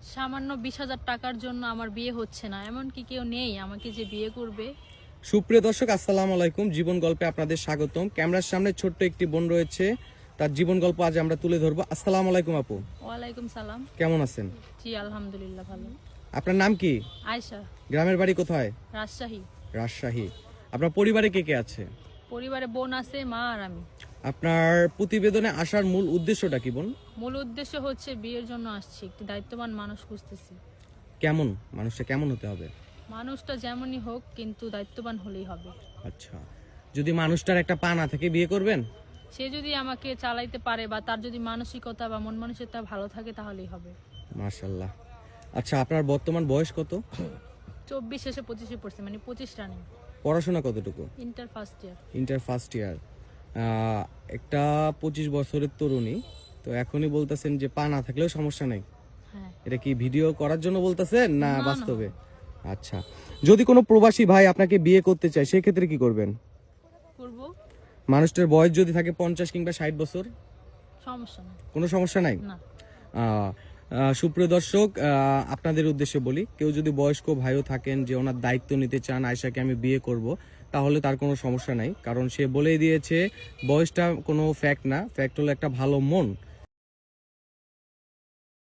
সামান্য 20,000 টাকার জন্য আমার বিয়ে হচ্ছে না, এমন কি কেউ নেই আমাকে যে বিয়ে করবে? সুপ্রিয় দর্শক, আসসালামু আলাইকুম। জীবন গল্পে আপনাদের স্বাগতম। ক্যামেরার সামনে ছোট্ট একটি বোন রয়েছে, তার জীবন গল্প আজ আমরা তুলে ধরবো। আসসালামু আলাইকুম আপু, ওয়ালাইকুম সালাম। কেমন আছেন? জি আলহামদুলিল্লাহ ভালো। আপনার নাম কি? আয়শা, গ্রামের বাড়ি কোথায়? রাজশাহী। রাজশাহী। আপনার পরিবারে কে কে আছে? পরিবারে বোন আছে, মা আর আমি। আপনার প্রতিবেদনে আসার মূল উদ্দেশ্যটা কি বোন? মূল উদ্দেশ্য হচ্ছে বিয়ের জন্য আসছি, একটি দায়িত্ববান মানুষ খুঁজতেছি। কেমন মানুষটা কেমন হতে হবে? মানুষটা যেমনই হোক, কিন্তু দায়িত্ববান হলেই হবে। আচ্ছা, যদি মানুষটার একটা পা না থাকে বিয়ে করবেন? সে যদি আমাকে চালাইতে পারে বা তার যদি মানসিকতা বা মন মানসিকতা ভালো থাকে তাহলেই হবে। মাশাআল্লাহ। আচ্ছা, আপনার বর্তমান বয়স কত? 24 শেষে 25 পড়ছে, মানে 25 রানিং। পড়াশোনা কতটুকু? Inter first year. Inter first year. একটা 25 বছরের তরুণী, তো এখনই বলতেছেন যে পা না থাকলেও সমস্যা নেই। হ্যাঁ। এটা কি ভিডিও করার জন্য বলতেছেন না না, না। বাস্তবে? আচ্ছা, যদি কোনো প্রবাসী ভাই আপনাকে বিয়ে করতে চায় সেক্ষেত্রে কি করবেন? করব, মানুষটার বয়স যদি থাকে 50 কিংবা 60 বছর, সমস্যা নেই। কোনো সমস্যা নাই? না। সুপ্রিয় দর্শক, আপনাদের উদ্দেশ্যে বলি, কেউ যদি বয়স্ক ভাইও থাকেন যে ওনার দায়িত্ব নিতে চান আয়শাকে আমি বিয়ে করব, তাহলে তার কোনো সমস্যা নাই। কারণ সে বলেই দিয়েছে বয়সটা কোনো ফ্যাক্ট না, ফ্যাক্ট হলো একটা ভালো মন।